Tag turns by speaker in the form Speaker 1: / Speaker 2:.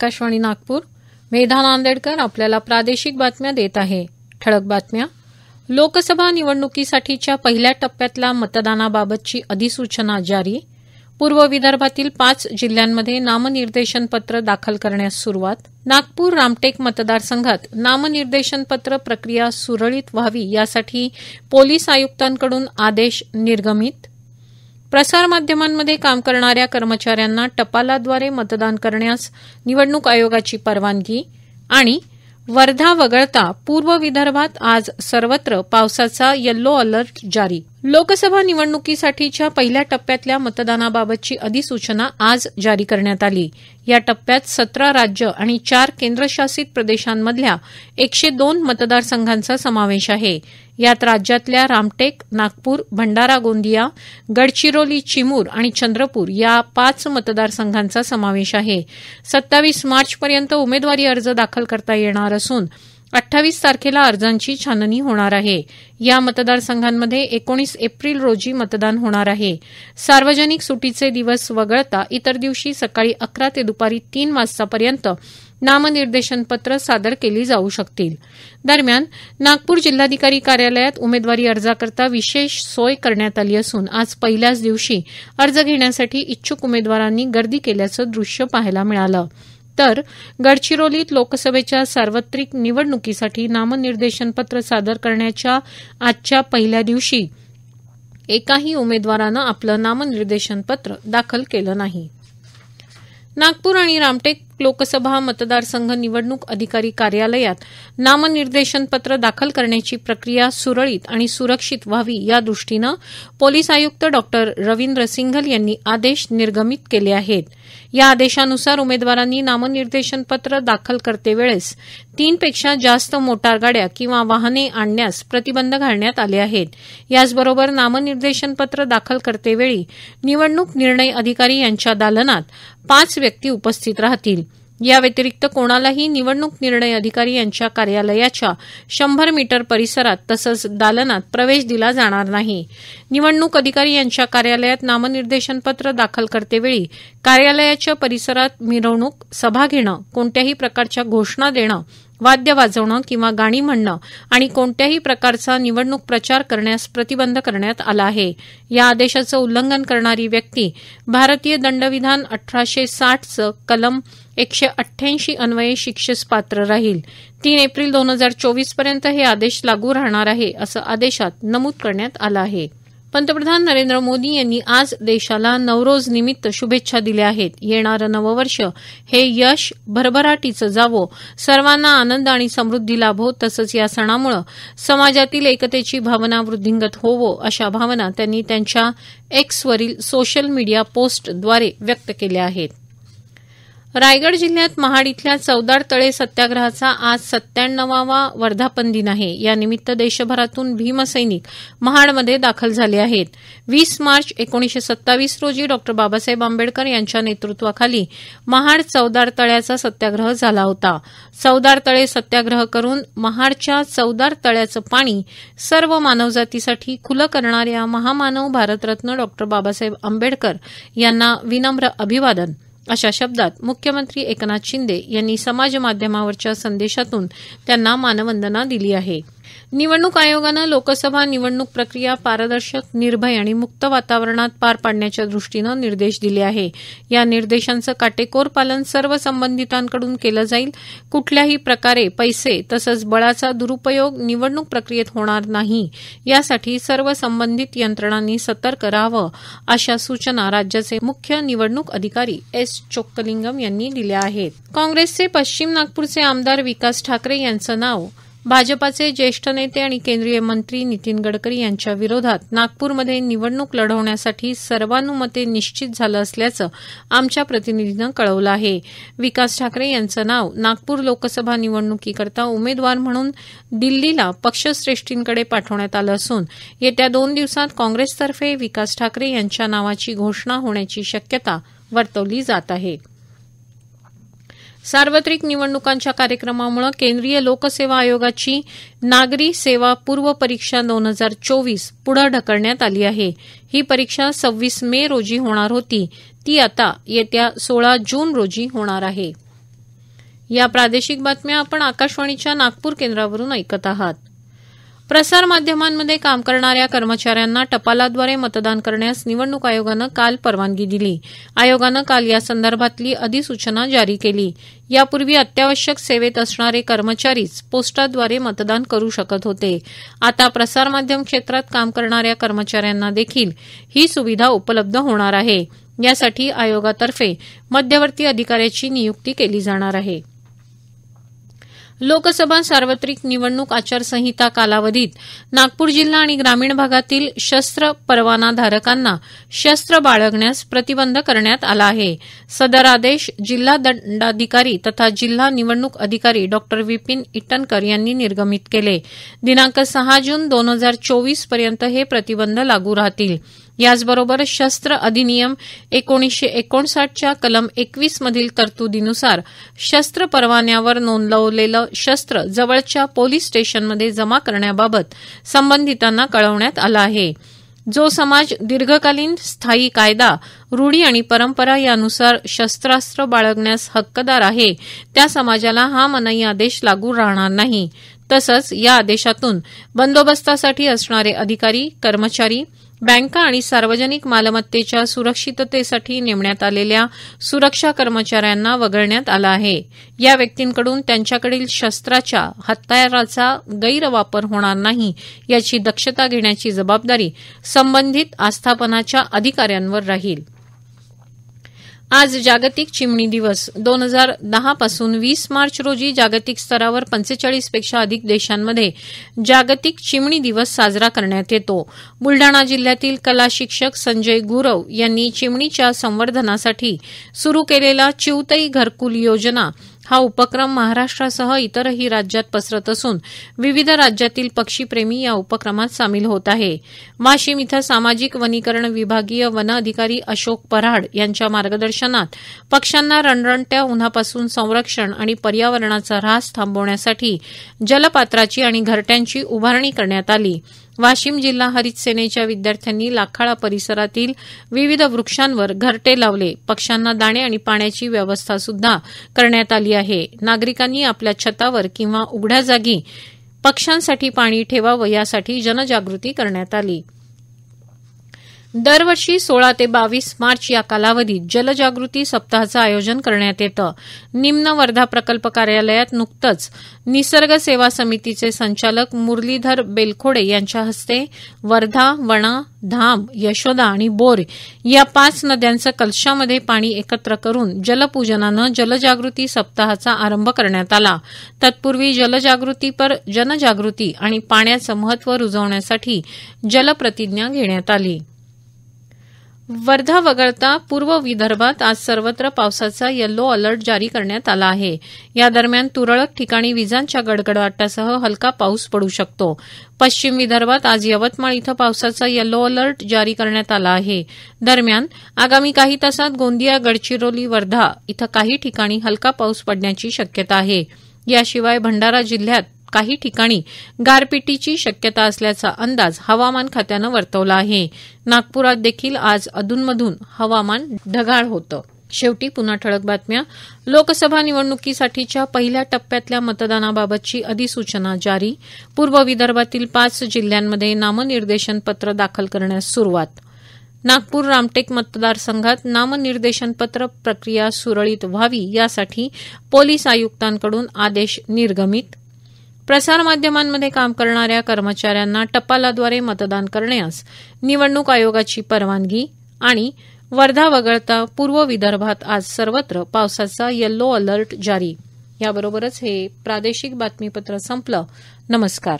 Speaker 1: आकाशवाणी नागपूर. मेधा नांदेडकर आपल्याला प्रादेशिक बातम्या देत आहे. ठळक बातम्या. लोकसभा निवडणुकीसाठीच्या पहिल्या टप्प्यातल्या मतदानाबाबतची अधिसूचना जारी. पूर्व विदर्भातील 5 जिल्ह्यांमध्ये नामनिर्देशन पत्र दाखल करण्यास सुरुवात. नागपूर रामटेक मतदारसंघात नामनिर्देशन पत्र प्रक्रिया सुरळीत व्हावी यासाठी पोलीस आयुक्तांकडून आदेश निर्गमित. प्रसारमाध्यमांमध्ये काम करणाऱ्या कर्मचाऱ्यांना टपालाद्वारे मतदान करण्यास निवडणूक आयोगाची परवानगी. आणि वर्धा वगळता पूर्व विदर्भात आज सर्वत्र पावसाचा येलो अलर्ट जारी. लोकसभा निवडणुकीसाठीच्या पहिल्या टप्प्यातल्या मतदानाबाबतची अधिसूचना आज जारी करण्यात आली. या टप्प्यात 17 राज्य आणि 4 केंद्रशासित प्रदेशांमधल्या 102 मतदारसंघांचा समावेश आहे. यात राज्यातल्या रामटेक, नागपूर, भंडारा गोंदिया, गडचिरोली, चिमूर आणि चंद्रपूर या 5 मतदारसंघांचा समावेश आहे. 27 मार्चपर्यंत उमेदवारी अर्ज दाखल करता येणार असून 28 तारखेला अर्जांची छाननी होणार आहे. या मतदारसंघांमध्ये 19 एप्रिल रोजी मतदान होणार आहे. सार्वजनिक सुटीचे दिवस वगळता इतर दिवशी सकाळी 11 ते दुपारी 3 वाजतापर्यंत नामनिर्देशन पत्र सादर केली जाऊ शकतील. दरम्यान नागपूर जिल्हाधिकारी कार्यालयात उमेदवारी अर्जाकरता विशेष सोय करण्यात आली असून आज पहिल्याच दिवशी अर्ज घेण्यासाठी इच्छुक उमेदवारांनी गर्दी केल्याचं दृश्य पाहायला मिळालं. तर गडचिरोलीत लोकसभेच्या सार्वत्रिक निवडणुकीसाठी नामनिर्देशन पत्र सादर करण्याच्या आजच्या पहिल्या दिवशी एकाही उमेदवारानं आपलं नामनिर्देशन पत्र दाखल केलं नाही. नागपूर आणि रामटेक लोकसभा मतदारसंघ निवडणूक अधिकारी कार्यालयात नामनिर्देशन पत्र दाखल करण्याची प्रक्रिया सुरळीत आणि सुरक्षित व्हावी या दृष्टीनं पोलीस आयुक्त डॉ. रवींद्र सिंघल यांनी आदेश निर्गमित केले आहेत. या आदेशानुसार उमेदवारांनी नामनिर्देशन पत्र दाखल करतेवेळेस 3 पेक्षा जास्त मोटार गाड्या किंवा वाहने आणण्यास प्रतिबंध घालण्यात आले आहेत. याचबरोबर नामनिर्देशन पत्र दाखल करतेवेळी निवडणूक निर्णय अधिकारी यांच्या दालनात 5 व्यक्ती उपस्थित राहतील. या व्यतिरिक्त कोणालाही निवडणूक निर्णय अधिकारी यांच्या कार्यालयाच्या 100 मीटर परिसरात तसंच दालनात प्रवेश दिला जाणार नाही. निवडणूक अधिकारी यांच्या कार्यालयात नामनिर्देशन पत्र दाखल करतेवेळी कार्यालयाच्या परिसरात मिरवणूक, सभा घेणं, कोणत्याही प्रकारच्या घोषणा देणं, वाद्य वाजवणं किंवा गाणी म्हणणं आणि कोणत्याही प्रकारचा निवडणूक प्रचार करण्यास प्रतिबंध करण्यात आला आहे. या आदेशाचं उल्लंघन करणारी व्यक्ती भारतीय दंडविधान 1860चं कलम 188 अन्वये शिक्षेस पात्र राहील. 3 एप्रिल 2024 पर्यंत हे आदेश लागू राहणार आहे असं आदेशात नमूद करण्यात आलं आहे. पंतप्रधान नरेंद्र मोदी यांनी आज देशाला नवरोज निमित्त शुभेच्छा दिल्या आहेत. येणारं नववर्ष हे यश भरभराटीचं जावो, सर्वांना आनंद आणि समृद्धी लाभो, तसंच या सणामुळे समाजातील एकतेची भावना वृद्धिंगत होवो अशा भावना त्यांनी त्यांच्या एक्सवरील सोशल मीडिया पोस्टद्वारे व्यक्त केल्या आहेत. रायगड जिल्ह्यात महाड इथल्या चवदार तळे सत्याग्रहाचा आज 97वा वर्धापन दिन आहे. यानिमित्त देशभरातून भीमसैनिक महाडमध्ये दाखल झाले आहेत. 20 मार्च 1927 रोजी डॉ. बाबासाहेब आंबेडकर यांच्या नेतृत्वाखाली महाड चवदार तळ्याचा सत्याग्रह झाला होता. चवदार तळे सत्याग्रह करून महाडच्या चवदार तळ्याचं पाणी सर्व मानवजातीसाठी खुलं करणाऱ्या महामानव भारतरत्न डॉ. बाबासाहेब आंबेडकर यांना विनम्र अभिवादन अशा शब्दात मुख्यमंत्री एकनाथ शिंदे यांनी समाज माध्यमावरच्या संदेशातून त्यांना मानवंदना दिली आहे. निवडणूक आयोगानं लोकसभा निवडणूक प्रक्रिया पारदर्शक, निर्भय आणि मुक्त वातावरणात पार पाडण्याच्या दृष्टीनं निर्देश दिले आहे. या निर्देशांचं काटेकोर पालन सर्व संबंधितांकडून केलं जाईल. कुठल्याही प्रकारे पैसे तसंच बळाचा दुरुपयोग निवडणूक प्रक्रियेत होणार नाही यासाठी सर्व संबंधित यंत्रणांनी सतर्क राहावं अशा सूचना राज्याचे मुख्य निवडणूक अधिकारी एस. चोक्कलिंगम यांनी दिल्या आहेत. काँग्रेसचे पश्चिम नागपूरचे आमदार विकास ठाकरे यांचं नाव भाजपाचे ज्येष्ठ नेते आणि केंद्रीय मंत्री नितीन गडकरी यांच्या विरोधात नागपूरमध्ये निवडणूक लढवण्यासाठी सर्वानुमते निश्चित झालं असल्याचं आमच्या प्रतिनिधीनं कळवलं आहे. विकास ठाकरे यांचं नाव नागपूर लोकसभा निवडणुकीकरता उमेदवार म्हणून दिल्लीला पक्षश्रेष्ठींकडे पाठवण्यात आलं असून येत्या 2 दिवसात काँग्रेसतर्फे विकास ठाकरे यांच्या नावाची घोषणा होण्याची शक्यता वर्तवली जात आहे. सार्वत्रिक निवडणुकांच्या कार्यक्रमामुळे केंद्रीय लोकसेवा आयोगाची नागरी सेवा पूर्व परीक्षा 2024 पुढे ढकलण्यात आली आहे. ही परीक्षा 26 मे रोजी होणार होती. ती आता येत्या 16 जून रोजी होणार आहे. या प्रादेशिक बातम्या आपण आकाशवाणीच्या नागपूर केंद्रावरून ऐकत आहात. प्रसार माध्यमांमध्ये काम करणाऱ्या कर्मचाऱ्यांना टपालाद्वारे मतदान करण्यास निवडणूक आयोगानं काल परवानगी दिली. आयोगानं काल या संदर्भातली अधिसूचना जारी केली. यापूर्वी अत्यावश्यक सेवेत असणारे कर्मचारीच पोस्टाद्वारे मतदान करू शकत होते. आता प्रसारमाध्यम क्षेत्रात काम करणाऱ्या कर्मचाऱ्यांना देखील ही सुविधा उपलब्ध होणार आहे. यासाठी आयोगातर्फे मध्यवर्ती अधिकाऱ्याची नियुक्ती केली जाणार आहे. लोकसभा सार्वत्रिक निवडणूक आचारसंहिता कालावधीत नागपूर जिल्हा आणि ग्रामीण भागातील शस्त्र परवानाधारकांना शस्त्र बाळगण्यास प्रतिबंध करण्यात आला आहे. सदर आदेश जिल्हा दंडाधिकारी तथा जिल्हा निवडणूक अधिकारी डॉ. विपिन इटनकर यांनी निर्गमित केले. दिनांक 6 जून 2024 पर्यंत हे प्रतिबंध लागू राहतील. याचबरोबर शस्त्र अधिनियम 1959च्या कलम 21 मधील तरतुदीनुसार शस्त्र परवान्यावर नोंदवलेलं शस्त्र जवळच्या पोलीस स्टेशनमध्ये जमा करण्याबाबत संबंधितांना कळवण्यात आलं आहे. जो समाज दीर्घकालीन स्थायी कायदा, रूढी आणि परंपरा यानुसार शस्त्रास्त्र बाळगण्यास हक्कदार आहे त्या समाजाला हा मनाई आदेश लागू राहणार नाही. तसंच या आदेशातून बंदोबस्तासाठी असणारे अधिकारी, कर्मचारी, बँका आणि सार्वजनिक मालमत्तेच्या सुरक्षिततेसाठी नेमण्यात आलेल्या सुरक्षा कर्मचाऱ्यांना वगळण्यात आलं आहे. या व्यक्तींकडून त्यांच्याकडील शस्त्राच्या हत्याराचा गैरवापर होणार नाही याची दक्षता घेण्याची जबाबदारी संबंधित आस्थापनाच्या अधिकाऱ्यांवर राहील. आज जागतिक चिमणी दिवस. 2010 पासून 20 मार्च रोजी जागतिक स्तरावर 45 पेक्षा अधिक देशांमध्ये जागतिक चिमणी दिवस साजरा करण्यात येतो. बुलडाणा जिल्ह्यातील कला शिक्षक संजय गुरव यांनी चिमणीच्या संवर्धनासाठी सुरू केलेला चिवतई घरकुल योजना हा उपक्रम महाराष्ट्रासह इतरही राज्यात पसरत असून विविध राज्यातील पक्षीप्रेमी या उपक्रमात सामील होत आहे. वाशिम इथं सामाजिक वनीकरण विभागीय वन अधिकारी अशोक पराड यांच्या मार्गदर्शनात पक्ष्यांना रणरणत्या उन्हापासून संरक्षण आणि पर्यावरणाचा ऱ्हास थांबवण्यासाठी जलपात्राची आणि घरट्यांची उभारणी करण्यात आली. वाशिम जिल्हा हरित सेनेच्या विद्यार्थ्यांनी लाखाळा परिसरातील विविध वृक्षांवर घरटे लावले. पक्ष्यांना दाणे आणि पाण्याची व्यवस्था सुद्धा करण्यात आली आहे. नागरिकांनी आपल्या छतावर किंवा उघड्या जागी पक्ष्यांसाठी पाणी ठेवावं यासाठी जनजागृती करण्यात आली. दरवर्षी 16 ते 22 मार्च या कालावधीत जलजागृती सप्ताहाचं आयोजन करण्यात येतं. निम्न वर्धा प्रकल्प कार्यालयात नुकतंच निसर्ग सेवा समितीचे संचालक मुरलीधर बेलखोडे यांच्या हस्ते वर्धा, वणा, धाम, यशोदा आणि बोर या 5 नद्यांचं कलशामध्ये पाणी एकत्र करून जलपूजनानं जलजागृती सप्ताहाचा आरंभ करण्यात आला. तत्पूर्वी जलजागृतीपर जनजागृती आणि पाण्याचं महत्त्व रुजवण्यासाठी जलप्रतिज्ञा घेण्यात आली. वर्धा वगळता पूर्व विदर्भात आज सर्वत्र पावसाचा येलो अलर्ट जारी करण्यात आला आहे. या दरम्यान तुरळक ठिकाणी विजांच्या गडगडाटासह हलका पाऊस पडू शकतो. पश्चिम विदर्भात आज यवतमाळ इथं पावसाचा येलो अलर्ट जारी करण्यात आला आहे. दरम्यान आगामी काही तासात गोंदिया, गडचिरोली, वर्धा इथं काही ठिकाणी हलका पाऊस पडण्याची शक्यता आहे. याशिवाय भंडारा जिल्ह्यात काही ठिकाणी गारपिटीची शक्यता असल्याचा अंदाज हवामान खात्यानं वर्तवला आहे. नागपुरात देखील आज अधूनमधून हवामान ढगाळ होतं. शेवटी पुन्हा ठळक बातम्या. लोकसभा निवडणुकीसाठीच्या पहिल्या टप्प्यातल्या मतदानाबाबतची अधिसूचना जारी. पूर्व विदर्भातील 5 जिल्ह्यांमध्ये नामनिर्देशन पत्र दाखल करण्यास सुरुवात. नागपूर रामटेक मतदारसंघात नामनिर्देशन पत्र प्रक्रिया सुरळीत व्हावी यासाठी पोलीस आयुक्तांकडून आदेश निर्गमित. प्रसारमाध्यमांमध्ये काम करणाऱ्या कर्मचाऱ्यांना टपालाद्वारे मतदान करण्यास निवडणूक आयोगाची परवानगी. आणि वर्धा वगळता पूर्व विदर्भात आज सर्वत्र पावसाचा येलो अलर्ट जारी. याबरोबरच हे प्रादेशिक बातमीपत्र संपलं. नमस्कार.